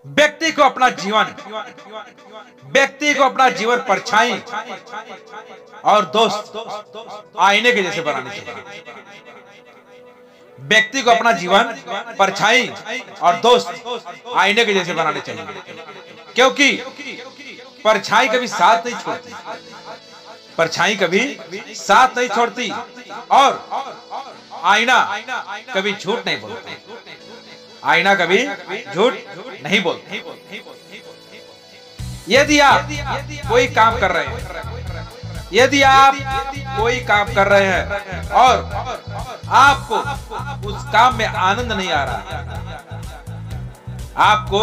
व्यक्ति को अपना जीवन परछाई और दोस्त आईने के जैसे बनाने चाहिए। व्यक्ति को अपना जीवन परछाई और दोस्त आईने के जैसे बनाने चाहिए, क्योंकि परछाई कभी साथ नहीं छोड़ती, परछाई कभी साथ नहीं छोड़ती और आईना कभी झूठ नहीं बोलता, आईना कभी झूठ नहीं बोलता। यदि आप कोई काम कर रहे हैं, यदि आप कोई काम कर रहे हैं और आपको उस काम में आनंद नहीं आ रहा है, आपको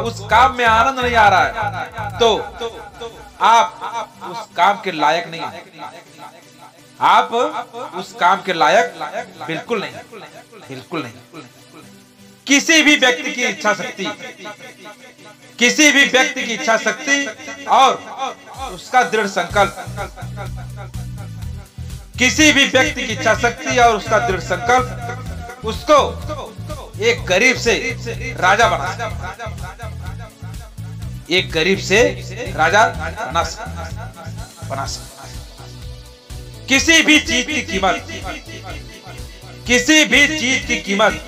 उस काम में आनंद नहीं आ रहा है, तो आप उस काम के लायक नहीं हैं। आप उस काम के लायक बिल्कुल नहीं, बिल्कुल नहीं। किसी भी व्यक्ति की इच्छा शक्ति, किसी भी व्यक्ति की इच्छा शक्ति और उसका दृढ़ संकल्प, किसी भी व्यक्ति की इच्छा शक्ति और उसका दृढ़ संकल्प उसको एक गरीब से राजा बना सकता, एक गरीब से राजा बना सकता। किसी भी चीज की कीमत, किसी भी चीज की कीमत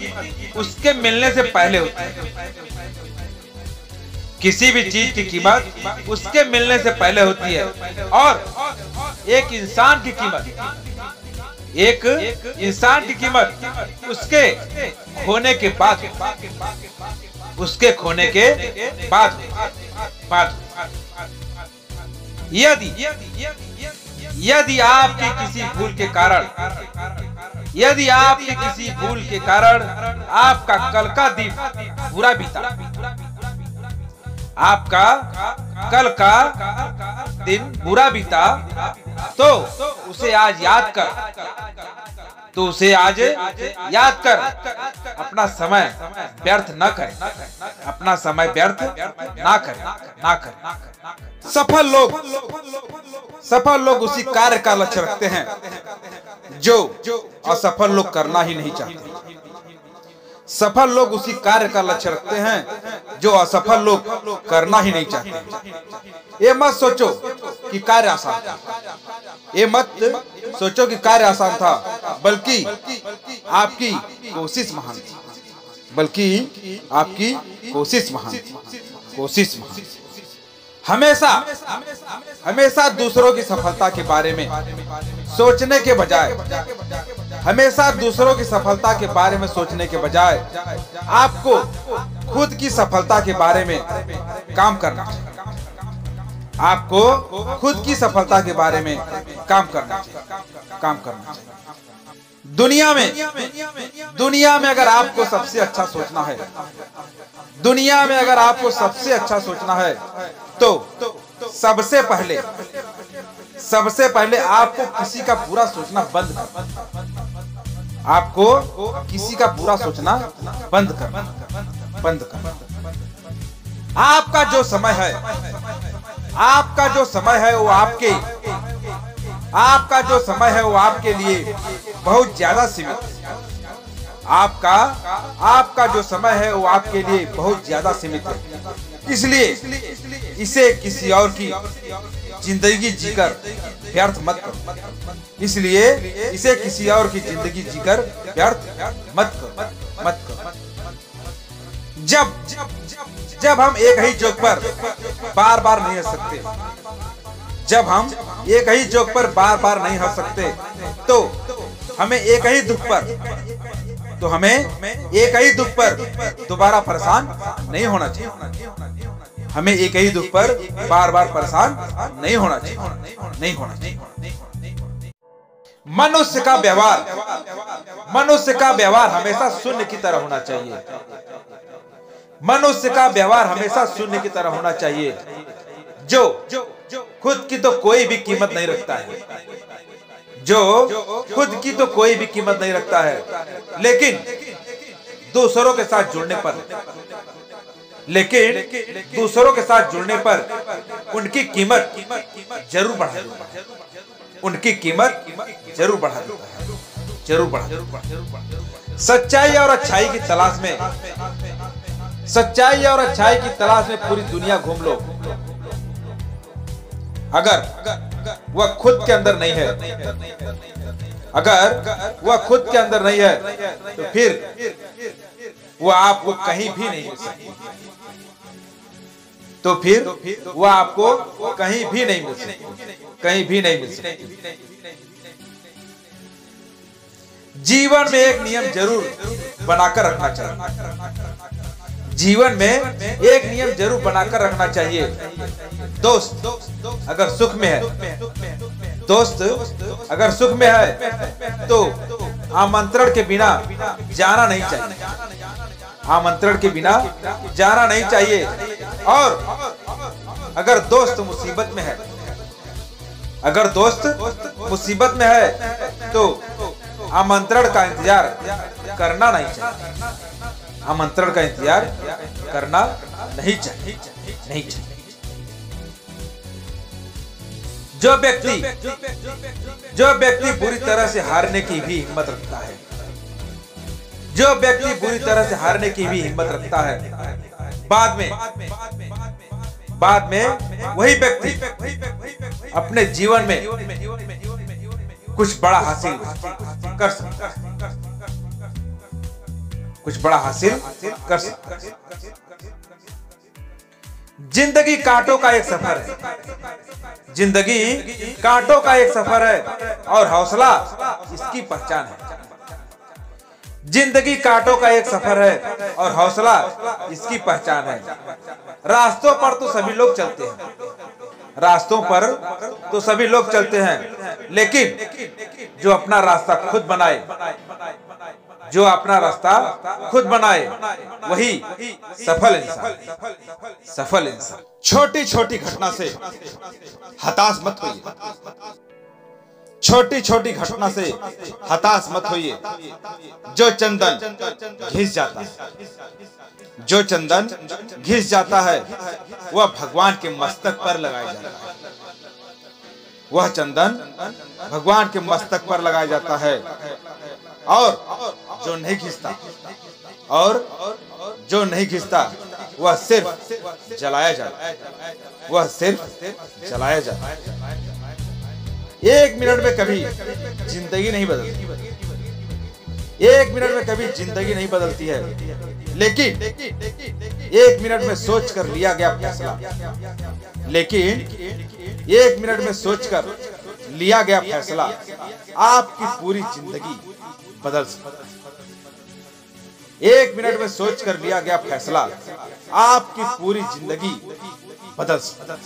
उसके मिलने से पहले होती है, किसी भी चीज की कीमत उसके मिलने से पहले होती है। और एक इंसान की कीमत, एक इंसान की कीमत उसके खोने के बाद, उसके खोने के बाद। यदि आपकी किसी भूल के कारण, यदि आपकी किसी भूल के कारण आपका कल का दिन बुरा बीता, आपका कल का दिन बुरा बीता, तो उसे आज याद कर, तो उसे आज याद कर अपना समय व्यर्थ न करे, अपना समय व्यर्थ ना करे। सफल लोग उसी कार्य का लक्ष्य रखते हैं जो असफल लोग करना ही नहीं चाहते। सफल लोग उसी कार्य का लक्ष्य रखते हैं जो असफल लोग करना ही नहीं चाहते। ये मत सोचो कि कार्य आसान था, ये मत सोचो कि कार्य आसान था, बल्कि आपकी कोशिश महान थी, बल्कि आपकी कोशिश महान थी, कोशिश महान। हमेशा दूसरों की सफलता के बारे में सोचने के बजाय, हमेशा दूसरों की सफलता के बारे में सोचने के बजाय आपको खुद की सफलता के बारे में काम करना चाहिए। आपको खुद की सफलता के बारे में काम करना चाहिए। दुनिया में अगर आपको सबसे अच्छा सोचना है, दुनिया में अगर आपको सबसे अच्छा सोचना है, तो सबसे पहले आपको किसी का बुरा सोचना बंद कर, आपको किसी का बुरा सोचना बंद कर। आपका जो समय है, आपका जो समय है वो आपके, आपका जो समय है वो आपके लिए बहुत ज्यादा सीमित है। आपका जो समय है वो आपके लिए बहुत ज्यादा सीमित है। इसलिए इसे किसी और की जिंदगी जीकर व्यर्थ मत करो। इसलिए इसे किसी और की जिंदगी जीकर व्यर्थ मत करो। जब हम एक ही जोक पर बार बार नहीं हंस सकते, जब हम एक ही जोक पर बार बार नहीं हंस सकते, तो हमें एक ही दुख पर दोबारा परेशान नहीं होना चाहिए। हमें एक ही दुख पर बार बार परेशान नहीं होना चाहिए। मनुष्य का व्यवहार हमेशा शून्य की तरह होना चाहिए। मनुष्य का व्यवहार हमेशा शून्य की तरह होना चाहिए, जो खुद की तो कोई भी कीमत नहीं रखता है, जो खुद की तो कोई भी कीमत नहीं रखता है, लेकिन दूसरों के साथ जुड़ने पर उनकी कीमत जरूर बढ़ा देता है, उनकी कीमत जरूर बढ़ा देता है। सच्चाई और अच्छाई की तलाश में सच्चाई और अच्छाई की तलाश में पूरी दुनिया घूम लो, अगर वह खुद के अंदर नहीं है, अगर वह खुद के अंदर नहीं है, तो फिर वह आपको कहीं भी नहीं मिल सकती, तो फिर वह आपको कहीं भी नहीं मिल सकती, कहीं भी नहीं मिल सकती। जीवन में एक नियम जरूर बनाकर रखना चाहिए, जीवन में एक नियम जरूर बनाकर रखना चाहिए। दोस्त अगर सुख में है, दोस्त अगर सुख में है तो आमंत्रण के बिना जाना नहीं चाहिए, आमंत्रण के बिना जाना नहीं चाहिए। और अगर दोस्त मुसीबत में है, अगर दोस्त मुसीबत में है तो आमंत्रण का इंतजार करना नहीं चाहिए, आमंत्रण का इंतजार करना नहीं चाहिए, नहीं चाहिए। जो व्यक्ति बुरी तरह से हारने की भी हिम्मत रखता है, जो व्यक्ति बुरी तरह से हारने की भी हिम्मत रखता है, बाद में वही व्यक्ति अपने जीवन में कुछ बड़ा हासिल कर सकता है, कुछ बड़ा हासिल कर सकता है। जिंदगी कांटों का एक सफर है, जिंदगी कांटों का एक सफर है और हौसला इसकी पहचान है। जिंदगी कांटों का एक सफर है और हौसला इसकी पहचान है। रास्तों पर तो सभी लोग चलते हैं, रास्तों पर तो सभी लोग चलते हैं, लेकिन जो अपना रास्ता खुद बनाए, जो अपना रास्ता खुद बनाए, वही सफल इंसान, सफल इंसान। छोटी छोटी घटना से हताश मत होइए, छोटी छोटी घटना से हताश मत होइए। जो चंदन घिस जाता है, जो चंदन घिस जाता है वह भगवान के मस्तक पर लगाया जाता है, वह चंदन भगवान के मस्तक पर लगाया जाता है। और जो नहीं घिसता, और जो नहीं घिसता वह सिर्फ जलाया जाता है, वह सिर्फ जलाया जाता है। एक मिनट में कभी जिंदगी नहीं बदलती, एक मिनट में कभी जिंदगी नहीं बदलती है, लेकिन एक मिनट में सोचकर लिया गया फैसला, लेकिन एक मिनट में सोचकर लिया गया फैसला आपकी पूरी जिंदगी बदल सकता है। एक मिनट में सोचकर लिया गया फैसला आपकी पूरी जिंदगी बदल सकता है।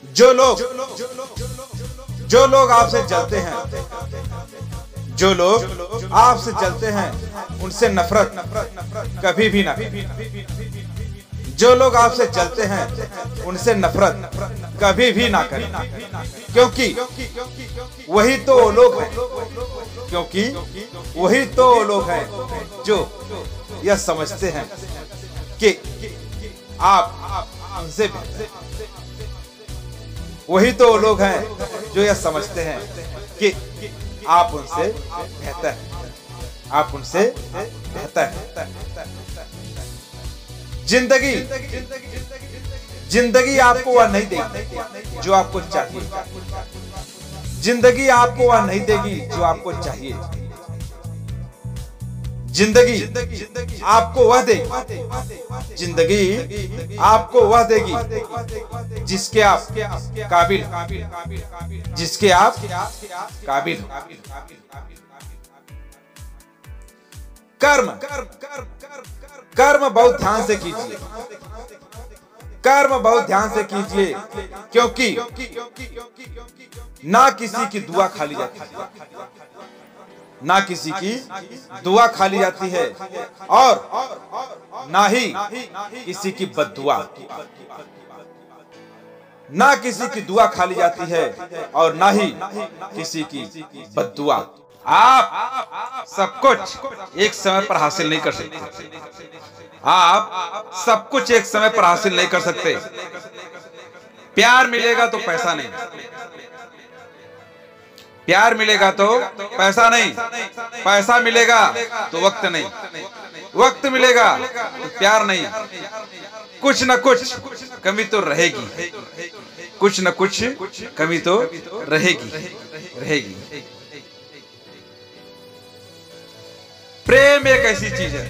जो लोग आपसे जलते हैं, जो लोग आपसे जलते हैं, उनसे नफरत कभी भी ना करें। जो लोग आपसे जलते हैं उनसे नफरत कभी भी ना करें, क्योंकि वही तो लोग हैं, क्योंकि वही तो लोग हैं जो यह समझते हैं कि आप उनसे वही तो लोग हैं जो यह समझते हैं कि आप उनसे बेहतर हैं, आप उनसे बेहतर हैं। जिंदगी आपको वह नहीं देगी जो आपको चाहिए, जिंदगी आपको वह नहीं देगी जो आपको चाहिए। जिंदगी आपको वह देगी, जिंदगी आपको वह देगी जिसके आप काबिल, जिसके आप काबिल। कर्म बहुत ध्यान से कीजिए, कर्म बहुत ध्यान से कीजिए, क्योंकि ना किसी की दुआ खाली जाती है, ना किसी की दुआ खाली जाती है, और ना ही किसी की बद्दुआ, ना किसी की दुआ खाली जाती है और ना ही किसी की बद्दुआ। आप सब कुछ एक समय पर हासिल नहीं कर सकते, आप सब कुछ एक समय पर हासिल नहीं कर सकते। प्यार मिलेगा तो पैसा नहीं, प्यार मिलेगा तो पैसा नहीं, पैसा मिलेगा तो वक्त नहीं, वक्त मिलेगा तो प्यार नहीं, कुछ न कुछ कमी तो रहेगी, कुछ न कुछ कमी तो रहेगी। प्रेम एक ऐसी चीज है,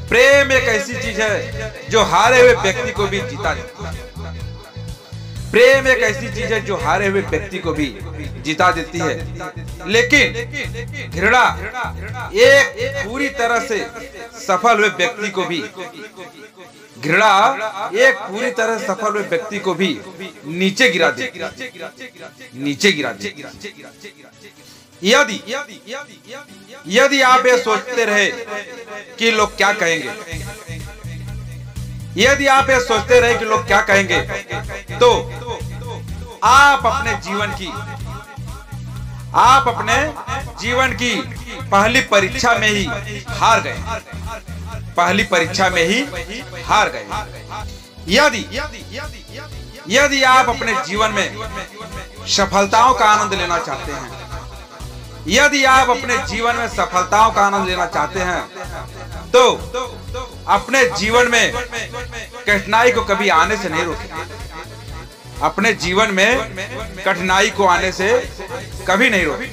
प्रेम एक ऐसी चीज है जो हारे हुए व्यक्ति को भी जीता देती है। प्रेम एक ऐसी चीज है जो हारे हुए व्यक्ति को भी जिता देती है। लेकिन घृणा एक पूरी तरह से सफल हुए व्यक्ति को भी, घृणा एक पूरी तरह सफल हुए व्यक्ति को भी नीचे गिरा देती है, नीचे गिरा देती है। यदि आप ये सोचते रहे कि लोग क्या कहेंगे, यदि आप ये सोचते रहे कि लोग क्या कहेंगे, तो आप अपने जीवन की पहली परीक्षा में ही हार गए, पहली परीक्षा में ही हार गए। यदि आप अपने जीवन में सफलताओं का आनंद लेना चाहते हैं, यदि आप अपने जीवन में सफलताओं का आनंद लेना चाहते हैं, तो अपने जीवन में कठिनाई को कभी आने से नहीं रोकें। अपने जीवन में कठिनाई को आने से कभी नहीं रोकें,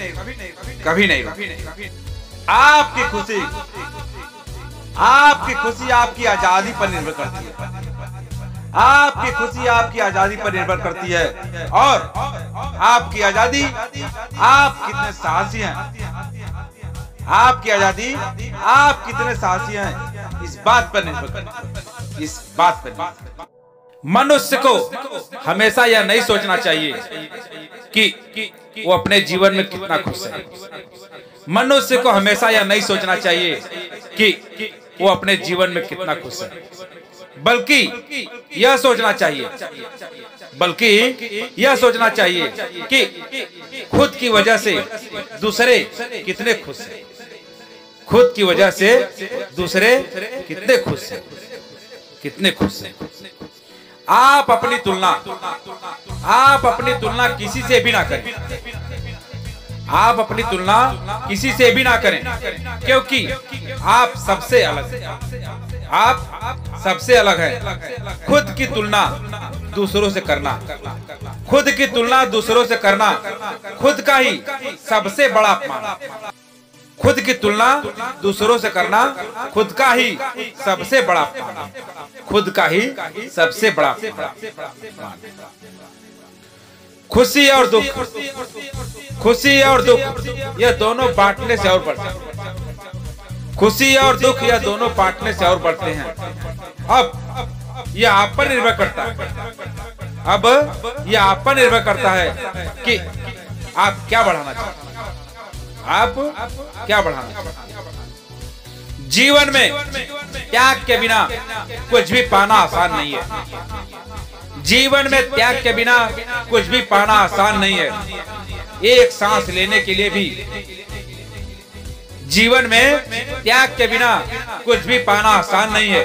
कभी नहीं रोकें। आपकी खुशी आपकी आजादी पर निर्भर करती है, आपकी खुशी आपकी आजादी पर निर्भर करती है। और आपकी आजादी, आप कितने साहसी हैं, आपकी आजादी आप कितने साहसी हैं, इस बात पर निर्भर करती है, इस बात पर। मनुष्य को हमेशा यह नहीं सोचना चाहिए कि वो अपने जीवन में कितना खुश है। मनुष्य को हमेशा यह नहीं सोचना चाहिए कि वो अपने जीवन में कितना खुश है, बल्कि यह सोचना चाहिए कि खुद की वजह से दूसरे कितने खुश हैं, खुद की वजह से दूसरे कितने खुश हैं, कितने खुश हैं। आप अपनी तुलना किसी से भी ना करें, आप अपनी तुलना किसी से भी ना करें, क्योंकि आप सबसे अलग हैं, आप सबसे अलग हैं। खुद की तुलना दूसरों से करना, खुद की तुलना दूसरों से करना खुद का ही सबसे बड़ा अपमान, खुद की तुलना दूसरों से करना खुद का ही सबसे बड़ा अपमान, खुद का ही सबसे बड़ा अपमान। खुशी और दुख, खुशी और दुख यह दोनों बांटने से और बढ़ते हैं, खुशी और दुख यह दोनों बांटने से और बढ़ते हैं। अब यह आप पर निर्भर करता है, अब यह आप पर निर्भर करता है कि आप क्या बढ़ाना चाहते हैं, आप क्या बढ़ाना चाहते हैं। जीवन में त्याग के बिना कुछ भी पाना आसान नहीं है, जीवन में त्याग के बिना कुछ भी पाना आसान नहीं है। एक सांस लेने के लिए भी, जीवन में त्याग के बिना कुछ भी पाना आसान नहीं है।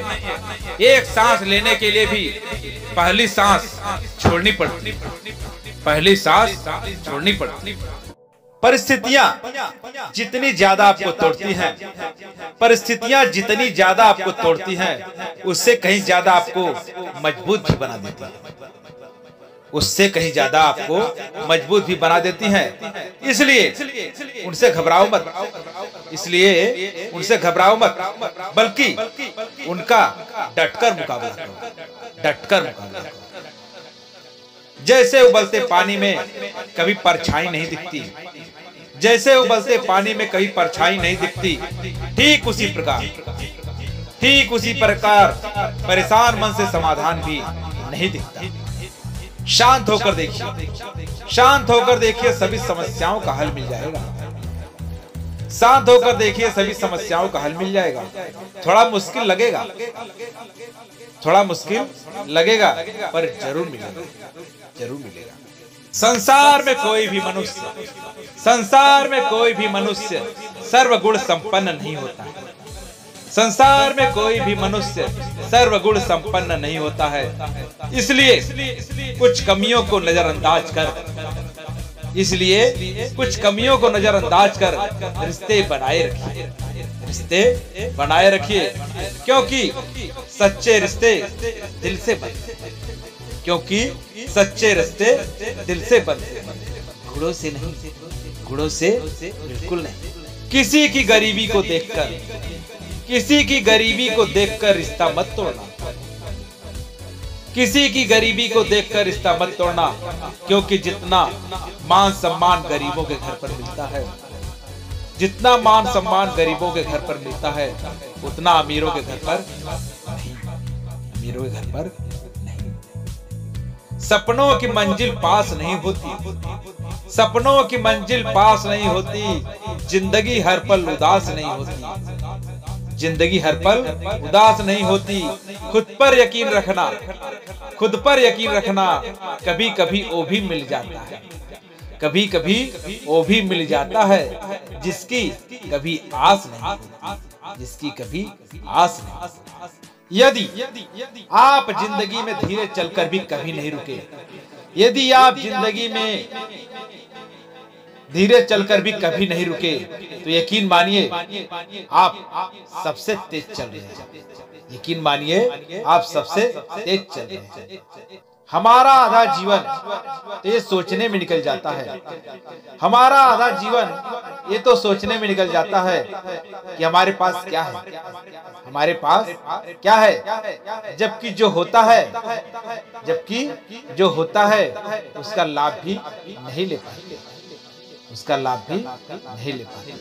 एक सांस लेने के लिए भी पहली सांस छोड़नी पड़ती, पहली सांस छोड़नी पड़ती। परिस्थितियां जितनी ज्यादा आपको तोड़ती हैं, परिस्थितियां जितनी ज्यादा आपको तोड़ती हैं, उससे कहीं ज्यादा आपको मजबूत भी बना देती है, उससे कहीं ज्यादा आपको मजबूत भी बना देती हैं। इसलिए उनसे घबराओ मत, इसलिए उनसे घबराओ मत, बल्कि उनका डटकर मुकाबला करो, डटकर मुकाबला करो। जैसे उबलते पानी में कभी परछाई नहीं दिखती, जैसे उबलते पानी में कभी परछाई नहीं दिखती, ठीक उसी प्रकार परेशान मन से समाधान भी नहीं दिखता। शांत होकर देखिए, शांत होकर देखिए, सभी समस्याओं का हल मिल जाएगा। शांत होकर देखिए, सभी समस्याओं का हल मिल जाएगा। थोड़ा मुश्किल लगेगा, थोड़ा मुश्किल लगेगा, पर जरूर मिलेगा, जरूर मिलेगा। संसार में कोई भी मनुष्य, संसार में कोई भी मनुष्य सर्वगुण संपन्न नहीं होता है, संसार में कोई भी मनुष्य सर्वगुण संपन्न नहीं होता है। इसलिए कुछ कमियों को नजरअंदाज कर, इसलिए कुछ कमियों को नजरअंदाज कर रिश्ते बनाए रखिए, रिश्ते बनाए रखिए, क्योंकि सच्चे रिश्ते दिल से बनते हैं, क्योंकि सच्चे रिश्ते दिल से बनते हैं, घुड़ों से नहीं, घुड़ों से बिल्कुल नहीं। किसी की गरीबी को देखकर, किसी की गरीबी को देखकर रिश्ता मत तोड़ना, किसी की गरीबी को देखकर रिश्ता मत तोड़ना, क्योंकि जितना मान सम्मान गरीबों के घर पर मिलता है, जितना मान सम्मान गरीबों के घर पर मिलता है, उतना अमीरों के घर पर नहीं, अमीरों के घर पर नहीं। सपनों की मंजिल पास नहीं होती, सपनों की मंजिल पास नहीं होती, जिंदगी हर पल उदास नहीं होती, जिंदगी हर पल उदास नहीं होती। खुद पर यकीन रखना, खुद पर यकीन रखना, कभी कभी वो भी मिल जाता है, कभी कभी वो भी मिल जाता है, जिसकी कभी आस नहीं, जिसकी कभी आस नहीं। यदि आप जिंदगी में धीरे चलकर भी कभी नहीं रुके, यदि आप जिंदगी में धीरे चलकर भी कभी नहीं रुके, तो यकीन मानिए आप सबसे तेज चल रहे हैं, यकीन मानिए आप सबसे तेज चल रहे हैं। हमारा आधा जीवन तो ये सोचने में निकल जाता है, हमारा आधा जीवन ये तो सोचने में निकल जाता है कि हमारे पास क्या है, हमारे पास क्या है, जबकि जो होता है, जबकि जो होता है उसका लाभ भी नहीं ले पाते, उसका लाभ भी नहीं ले पाते।